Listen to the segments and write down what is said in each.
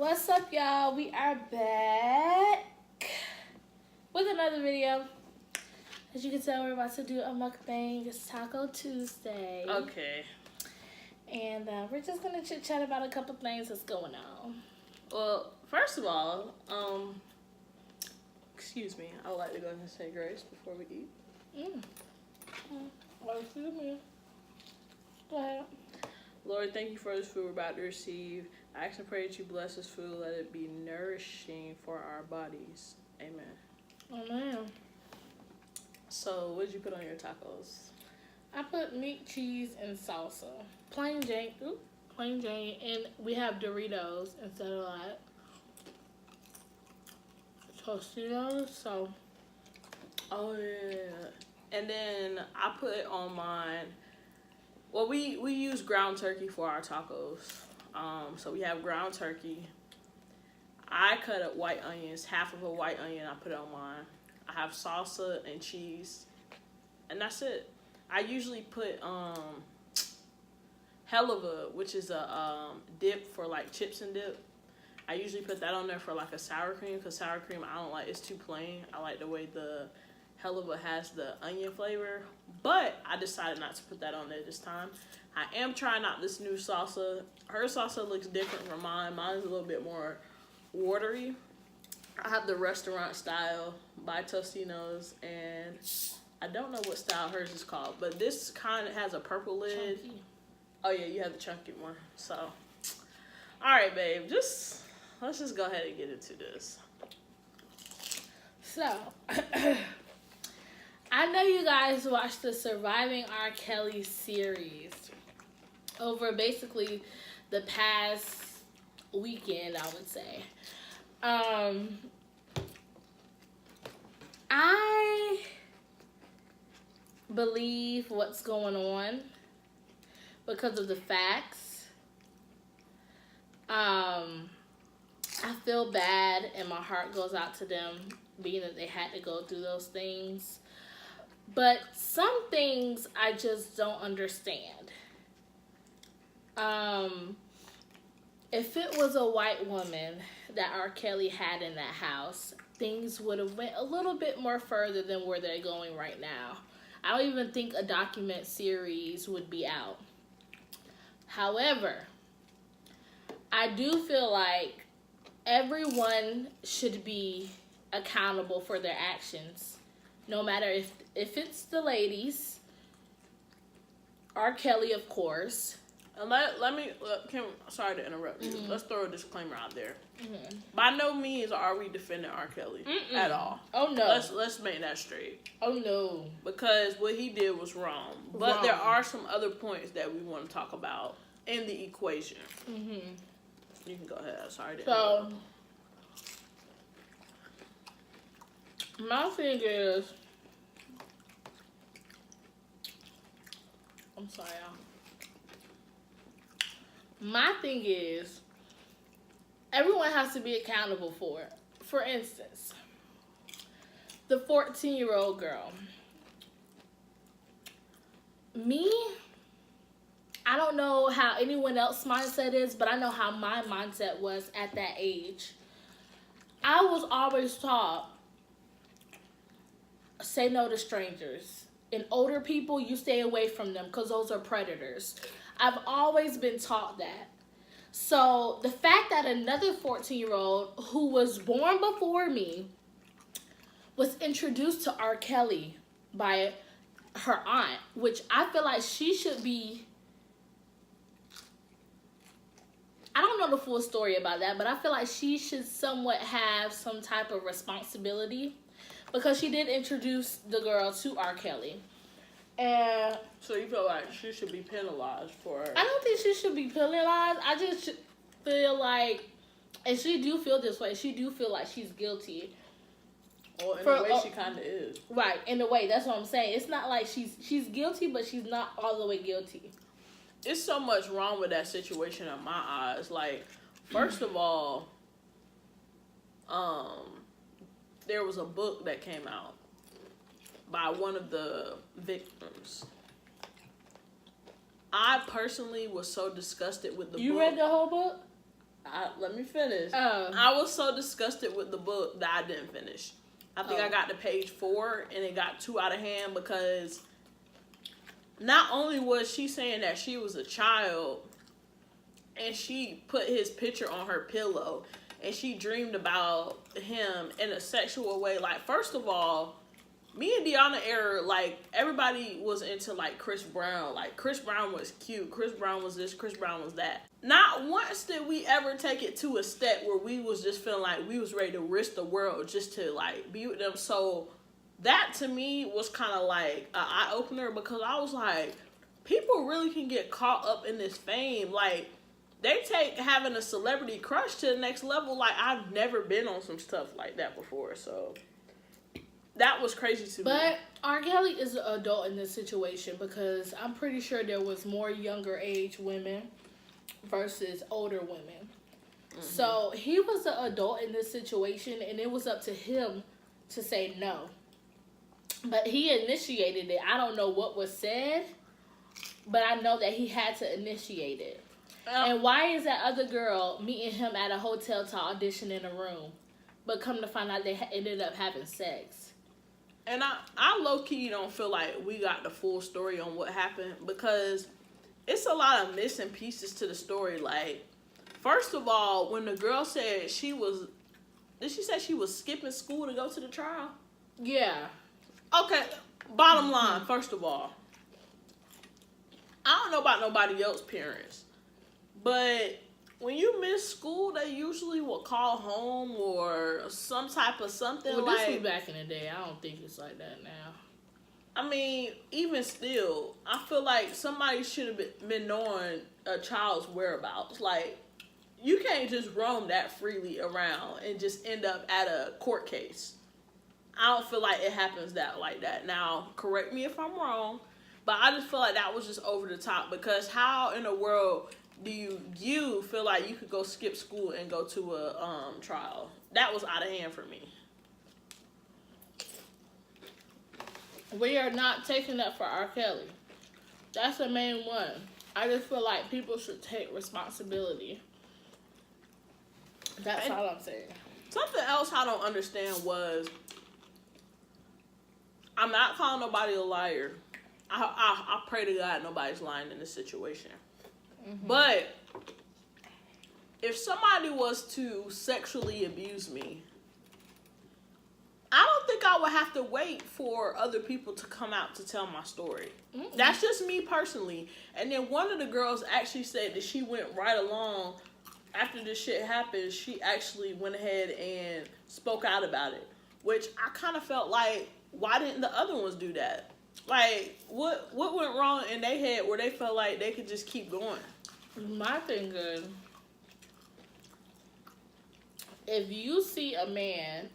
What's up, y'all? We are back with another video. As you can tell, we're about to do a mukbang. It's Taco Tuesday. Okay. And we're just going to chit-chat about a couple things that's going on. Well, first of all, excuse me. I would like to go ahead and say grace before we eat. Well, excuse me. Go ahead. Lord, thank you for this food we're about to receive. I ask and pray that you bless this food. Let it be nourishing for our bodies. Amen. Amen. So, what did you put on your tacos? I put meat, cheese, and salsa. Plain Jane. Plain Jane. And we have Doritos instead of like Tostitos. So. Oh, yeah. And then I put on mine. Well, we use ground turkey for our tacos. So we have ground turkey. I cut up white onions, half of a white onion. I put it on mine. I have salsa and cheese, and that's it. I usually put helva, which is a dip for like chips and dip. I usually put that on there for like a sour cream, because sour cream I don't like, it's too plain. I like the way the helva has the onion flavor, but I decided not to put that on there this time. I am trying out this new salsa. Her salsa looks different from mine. Mine's a little bit more watery. I have the restaurant style by Tostinos, and I don't know what style hers is called, but this kind of has a purple lid. Chunky. Oh yeah, you have the chunky one. So, all right, babe, let's just go ahead and get into this. So, I know you guys watched the Surviving R. Kelly series over basically the past weekend, I would say. I believe what's going on because of the facts. I feel bad and my heart goes out to them, being that they had to go through those things. But some things I just don't understand. If it was a white woman that R. Kelly had in that house, things would have went a little bit more further than where they're going right now. I don't even think a document series would be out. However, I do feel like everyone should be accountable for their actions. No matter if it's the ladies, R. Kelly, of course. And sorry to interrupt you. Let's throw a disclaimer out there. By no means are we defending R. Kelly at all. Oh no. Let's make that straight. Oh no. Because what he did was wrong. But there are some other points that we want to talk about in the equation. You can go ahead. Sorry to interrupt. My thing is, I'm sorry, y'all. My thing is, everyone has to be accountable for it. For instance, the 14-year-old girl. Me, I don't know how anyone else's mindset is, but I know how my mindset was at that age. I was always taught, say no to strangers. And older people, you stay away from them because those are predators. I've always been taught that. So the fact that another 14-year-old who was born before me was introduced to R. Kelly by her aunt, which I feel like she should be, I don't know the full story about that, but I feel like she should somewhat have some type of responsibility, because she did introduce the girl to R. Kelly. And so you feel like she should be penalized for her? I don't think she should be penalized. I just feel like, and she do feel this way, she do feel like she's guilty. Well, in a way she kind of is. Right, in a way, that's what I'm saying. It's not like she's guilty, but she's not all the way guilty. It's so much wrong with that situation in my eyes. Like, first of all, there was a book that came out by one of the victims. I personally was so disgusted with the book. You read the whole book? Let me finish. Oh. I was so disgusted with the book that I didn't finish. I think I got to page 4 and it got too out of hand because not only was she saying that she was a child and she put his picture on her pillow and she dreamed about him in a sexual way. Like, first of all, me and Deanna era, like, everybody was into, like, Chris Brown. Like, Chris Brown was cute. Chris Brown was this. Chris Brown was that. Not once did we ever take it to a step where we was just feeling like we was ready to risk the world just to, like, be with them. So that, to me, was kind of, like, an eye-opener because I was like, people really can get caught up in this fame. Like, they take having a celebrity crush to the next level. Like, I've never been on some stuff like that before, so that was crazy to me. But R. Kelly is an adult in this situation because I'm pretty sure there was more younger age women versus older women. Mm-hmm. So he was an adult in this situation and it was up to him to say no. But he initiated it. I don't know what was said, but I know that he had to initiate it. And why is that other girl meeting him at a hotel to audition in a room, but come to find out they ended up having sex? And I low-key don't feel like we got the full story on what happened because it's a lot of missing pieces to the story. Like, first of all, when the girl said did she say she was skipping school to go to the trial? Yeah. Okay, bottom line, first of all, I don't know about nobody else's parents, but when you miss school, they usually will call home or some type of something. Well, like, this was back in the day. I don't think it's like that now. I mean, even still, I feel like somebody should have been knowing a child's whereabouts. Like, you can't just roam that freely around and just end up at a court case. I don't feel like it happens like that. Now, correct me if I'm wrong, but I just feel like that was just over the top because how in the world do you feel like you could go skip school and go to a trial? That was out of hand for me. We are not taking up for R. Kelly. That's the main one. I just feel like people should take responsibility. That's all I'm saying. Something else I don't understand was, I'm not calling nobody a liar. I pray to God nobody's lying in this situation. Mm-hmm. But if somebody was to sexually abuse me, I don't think I would have to wait for other people to come out to tell my story. Mm-mm. That's just me personally. And then one of the girls actually said that she went right along after this shit happened. She actually went ahead and spoke out about it, which I kind of felt like, why didn't the other ones do that? Like, what went wrong in their head where they felt like they could just keep going? My thing is, if you see a man,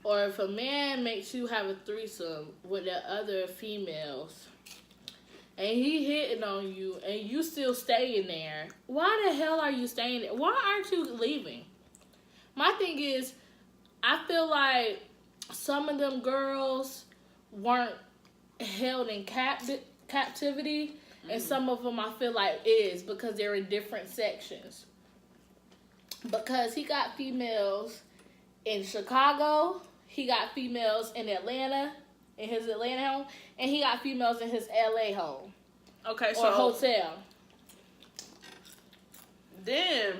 or if a man makes you have a threesome with the other females, and he hitting on you, and you still staying there, why the hell are you staying there? Why aren't you leaving? My thing is, I feel like some of them girls weren't held in captivity, and some of them I feel like is because they're in different sections. Because he got females in Chicago, he got females in Atlanta, in his Atlanta home, and he got females in his LA home. Okay, or hotel. Then,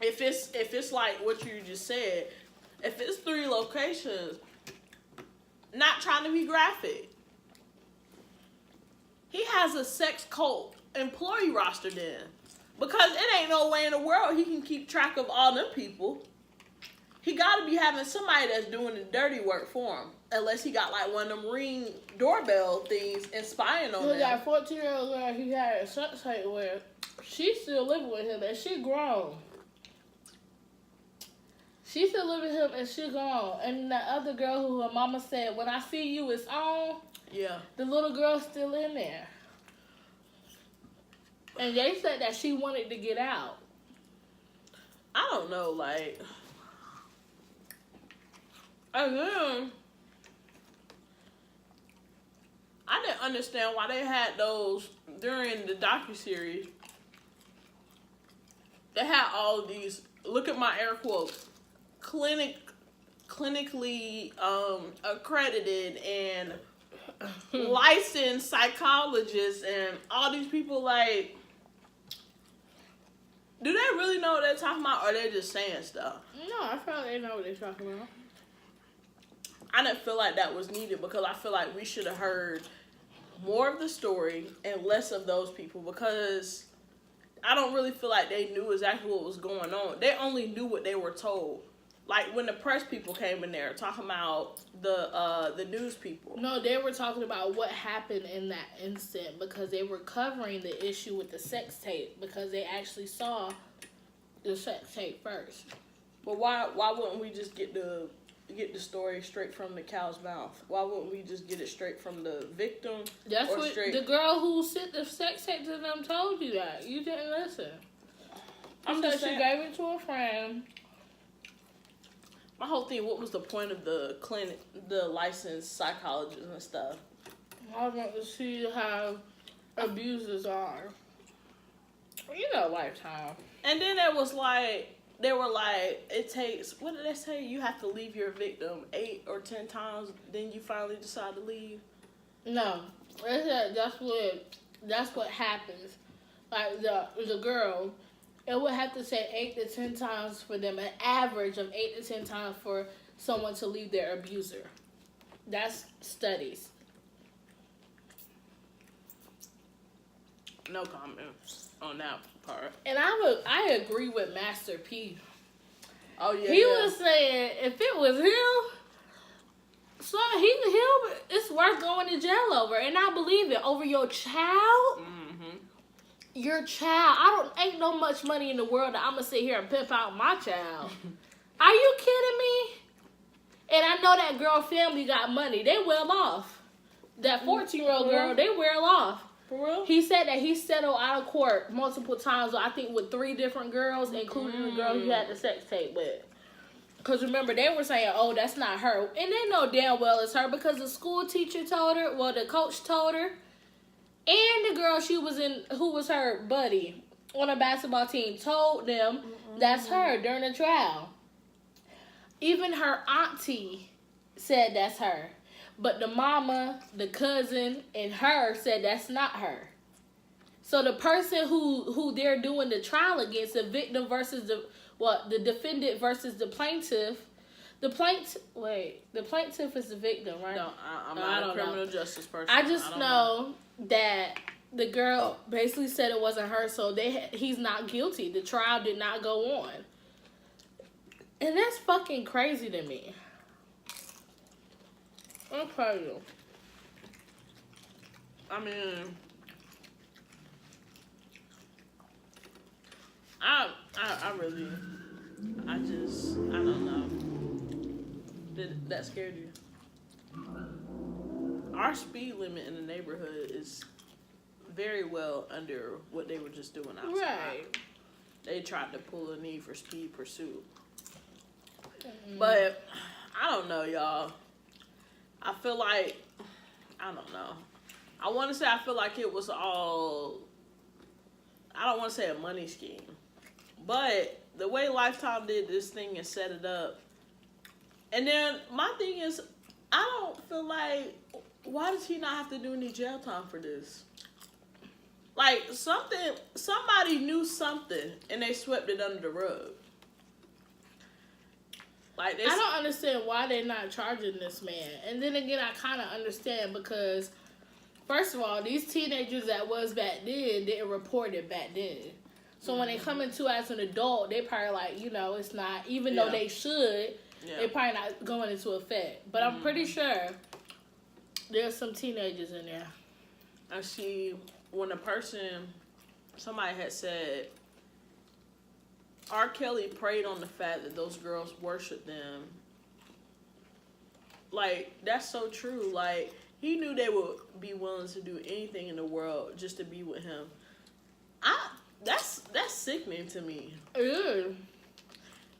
if it's like what you just said, if it's 3 locations, not trying to be graphic, he has a sex cult employee roster then. Because it ain't no way in the world he can keep track of all them people. He got to be having somebody that's doing the dirty work for him. Unless he got like one of them Ring doorbell things and spying on them. He got a 14-year-old girl he had a sex tape with. She's still living with him and she grown. She still living with him and she gone. And the other girl who her mama said, when I see you, it's on. Yeah. The little girl's still in there. And they said that she wanted to get out. I don't know, like. And then I didn't understand why they had those during the docuseries. They had all these. Look at my air quotes. Clinically accredited and licensed psychologists and all these people. Like, do they really know what they're talking about, or they're just saying stuff? No, I feel like they know what they're talking about. I didn't feel like that was needed because I feel like we should have heard more of the story and less of those people, because I don't really feel like they knew exactly what was going on. They only knew what they were told. Like when the press people came in there talking about the news people. No, they were talking about what happened in that instant, because they were covering the issue with the sex tape, because they actually saw the sex tape first. But why wouldn't we just get the story straight from the cow's mouth? Why wouldn't we just get it straight from the victim? That's what the girl who sent the sex tape to them told you that. You didn't listen. I'm just saying, she gave it to a friend. My whole thing, what was the point of the clinic, the licensed psychologists and stuff? I want to see how abusers are. You know, Lifetime. And then it was like, they were like, it takes, what did they say? You have to leave your victim 8 or 10 times, then you finally decide to leave? No. That's what happens. Like, the girl, it would have to say 8 to 10 times for them, an average of 8 to 10 times for someone to leave their abuser. That's studies. No comments on that part. And I agree with Master P. Oh yeah. He was saying if it was him, so it's worth going to jail over. And I believe it. Over your child. Mm-hmm. Your child. Ain't no much money in the world that I'm gonna sit here and pimp out my child. Are you kidding me? And I know that girl family got money. They well off. That 14-year-old girl, they well off. For real? He said that he settled out of court multiple times, I think with 3 different girls, including the girl he had the sex tape with. Because remember, they were saying, oh, that's not her. And they know damn well it's her, because the school teacher told her, well, the coach told her, and the girl she was in, who was her buddy on a basketball team, told them that's her during the trial. Even her auntie said that's her. But the mama, the cousin, and her said that's not her. So the person who they're doing the trial against, the victim versus the defendant versus the plaintiff. The plaintiff is the victim, right? No, I'm not a criminal justice person. I just know that the girl basically said it wasn't her, so he's not guilty. The trial did not go on. And that's fucking crazy to me. I'll tell you. I mean, I don't know. Did that scared you? Our speed limit in the neighborhood is very well under what they were just doing outside. Right. They tried to pull a Need for Speed Pursuit. But, I don't know, y'all. I feel like, I don't know. I want to say I feel like it was all, I don't want to say a money scheme. But the way Lifetime did this thing and set it up. And then my thing is, I don't feel like, why does he not have to do any jail time for this? Like, somebody knew something and they swept it under the rug. Like I don't understand why they're not charging this man. And then again, I kind of understand because, first of all, these teenagers that was back then didn't report it back then. So when they come into as an adult, they probably like, it's not, even though they should, they're probably not going into effect. But I'm pretty sure there's some teenagers in there. I see when somebody had said, R.Kelly preyed on the fact that those girls worshiped them. Like, that's so true. Like, he knew they would be willing to do anything in the world just to be with him. That's sickening to me. It is.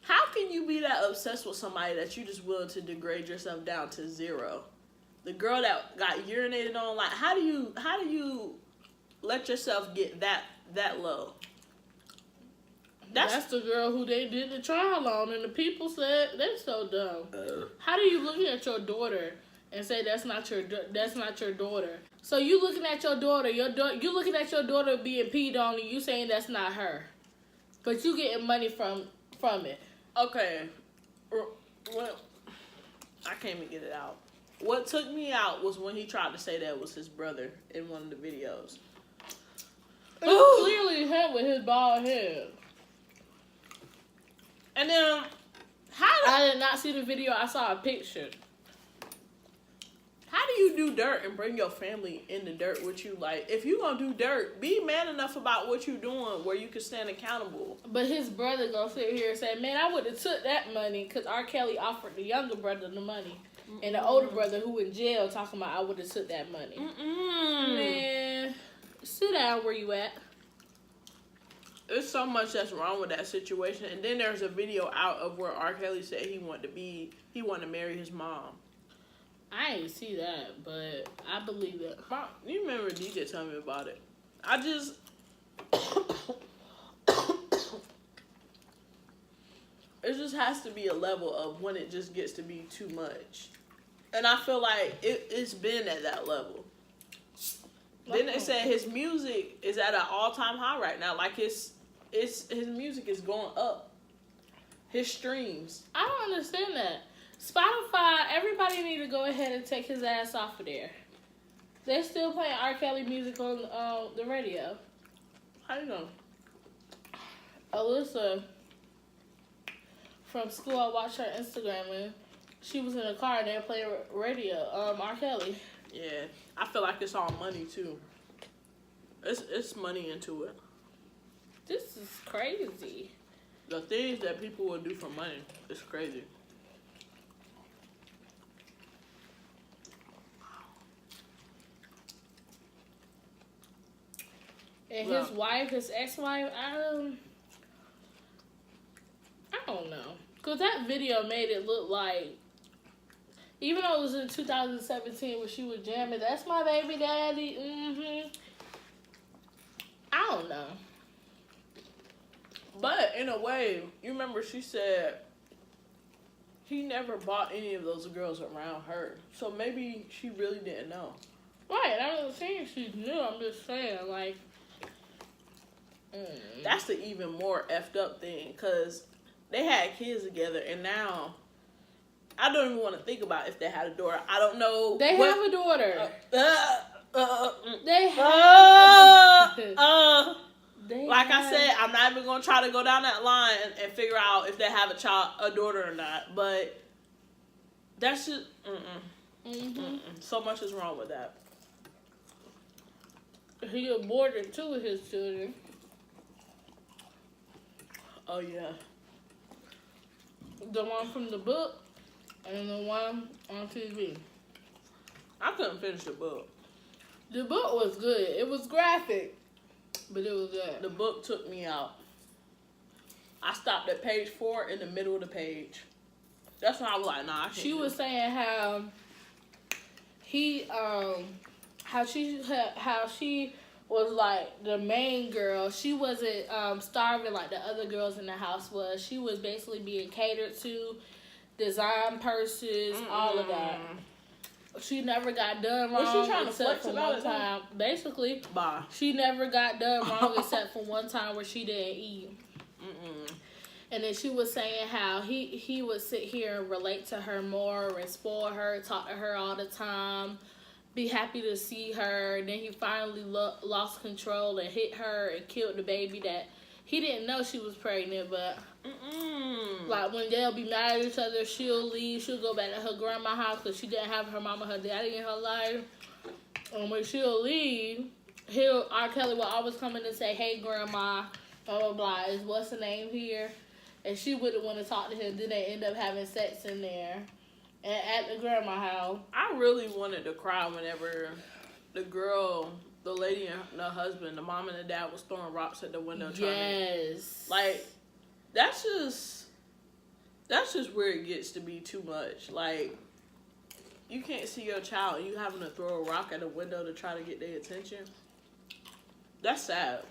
How can you be that obsessed with somebody that you just willing to degrade yourself down to 0? The girl that got urinated on, like, how do you let yourself get that low? That's the girl who they did the trial on, and the people said that's so dumb. How do you look at your daughter and say that's not your daughter? So you looking at your daughter, you looking at your daughter being peed on, and you saying that's not her, but you getting money from it. Okay, well, I can't even get it out. What took me out was when he tried to say that was his brother in one of the videos. It's clearly him with his bald head. And then, I did not see the video. I saw a picture. How do you do dirt and bring your family in the dirt with you? Like, if you gonna do dirt, be man enough about what you doing where you can stand accountable. But his brother gonna sit here and say, man, I would have took that money because R. Kelly offered the younger brother the money. And the older brother who in jail talking about I would have took that money. Man, sit down where you at. There's so much that's wrong with that situation. And then there's a video out of where R. Kelly said he wanted to marry his mom. I ain't see that, but I believe it. You remember DJ telling me about it. It just has to be a level of when it just gets to be too much. And I feel like it's been at that level. Then they said his music is at an all-time high right now. Like his music is going up. His streams. I don't understand that. Spotify, everybody need to go ahead and take his ass off of there. They still playing R. Kelly music on the radio. How you know? Alyssa from school, I watched her Instagram and she was in a car and they were playing radio. R. Kelly. Yeah, I feel like it's all money too. It's money into it. This is crazy. The things that people will do for money is crazy. And his wife, his ex-wife, I don't know. Because that video made it look like, even though it was in 2017 when she was jamming, that's my baby daddy, I don't know. But in a way, you remember she said he never bought any of those girls around her. So maybe she really didn't know. Right, I wasn't saying she knew. I'm just saying, like... That's the even more effed up thing. Because they had kids together and now... I don't even want to think about if they had a daughter. I don't know. They have a daughter. They Like I said, I'm not even going to try to go down that line and figure out if they have a daughter or not. But that's just, so much is wrong with that. He aborted 2 of his children. Oh, yeah. The one from the book and the one on TV. I couldn't finish the book. The book was good. It was graphic, but it was good. The book took me out. I stopped at page 4 in the middle of the page. That's when I was like, nah, I can't. She was saying how she was like the main girl. She wasn't starving like the other girls in the house was. She was basically being catered to, design purses, all of that. She never got done wrong. Was she trying to except flex for about one it? Time. Basically, Bye. She never got done wrong except for one time where she didn't eat. And then she was saying how he would sit here and relate to her more and spoil her, talk to her all the time, be happy to see her. And then he finally lost control and hit her and killed the baby that he didn't know she was pregnant. But like when they'll be mad at each other, she'll leave. She'll go back to her grandma's house because she didn't have her mama, her daddy in her life. And when she'll leave, R. Kelly will always come in and say, "Hey, grandma, blah, blah, blah. Is what's the name here?" And she wouldn't want to talk to him. Then they end up having sex in there and at the grandma house. I really wanted to cry whenever the lady and the husband, the mom and the dad was throwing rocks at the window. Like, that's just where it gets to be too much. Like, you can't see your child and you having to throw a rock at a window to try to get their attention. That's sad.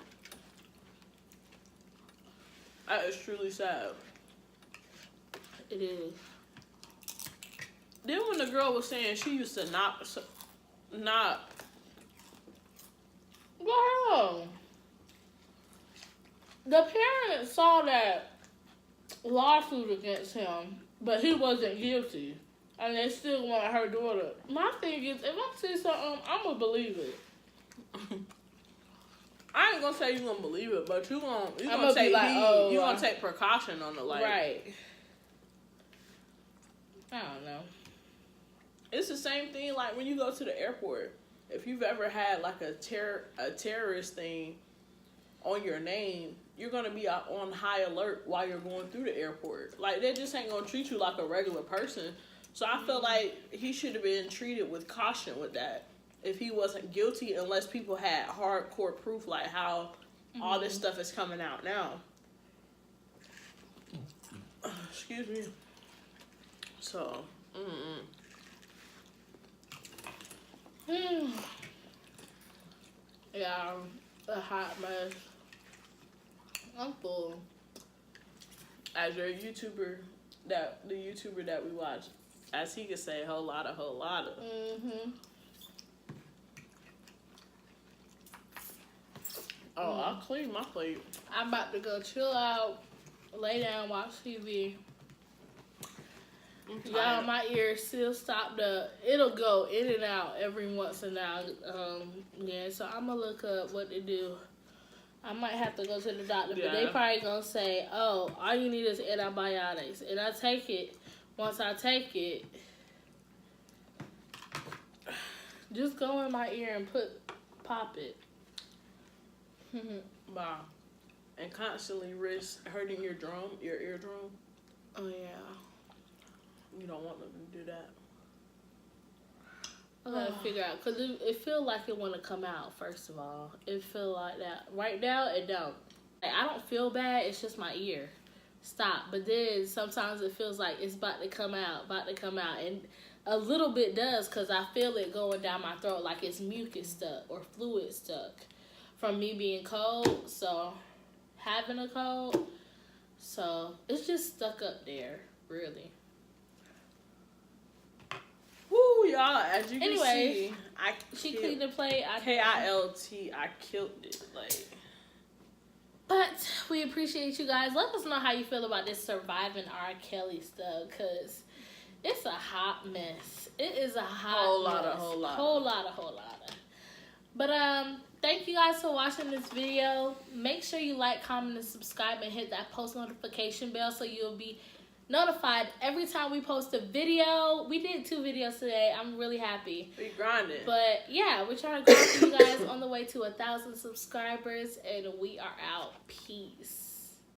That is truly sad. It is. Then when the girl was saying she used to not. Wow. The parents saw that lawsuit against him, but he wasn't guilty. And they still want her daughter. My thing is, if I see something, I'm going to believe it. I ain't gonna say you gonna believe it, but you gonna take like, oh, you gonna take precaution on the like. Right. I don't know. It's the same thing like when you go to the airport. If you've ever had like a terrorist thing on your name, you're gonna be on high alert while you're going through the airport. Like they just ain't gonna treat you like a regular person. So I feel like he should have been treated with caution with that. If he wasn't guilty, unless people had hardcore proof, like how all this stuff is coming out now. Excuse me. So, Yeah, a hot mess. I'm full. As your YouTuber, the YouTuber that we watch, as he could say, whole lot of. Mm-hmm. Oh, I'll clean my plate. I'm about to go chill out, lay down, watch TV. Y'all, my ears still stopped up. It'll go in and out every once in a while. Yeah, so I'm gonna look up what to do. I might have to go to the doctor, but they probably gonna say, oh, all you need is antibiotics. And I take it. Once I take it, just go in my ear and pop it. Wow. And constantly risk hurting your eardrum. Oh, yeah. You don't want them to do that. I gotta figure out, because it feel like it want to come out, first of all. It feel like that. Right now, it don't. Like, I don't feel bad. It's just my ear. Stop. But then sometimes it feels like it's about to come out. And a little bit does, because I feel it going down my throat like it's mucus stuck or fluid stuck from me being cold. So, having a cold. So, it's just stuck up there, really. Woo, y'all, as you can see, she cleaned the plate. KILT, I killed it. Like, but we appreciate you guys. Let us know how you feel about this surviving R. Kelly stuff, because it's a hot mess. It is a hot mess. Whole lot. But thank you guys for watching this video. Make sure you like, comment, and subscribe, and hit that post notification bell so you'll be notified every time we post a video. We did 2 videos today. I'm really happy. We grinding. But yeah, we're trying to grind for you guys on the way to 1,000 subscribers, and we are out. Peace.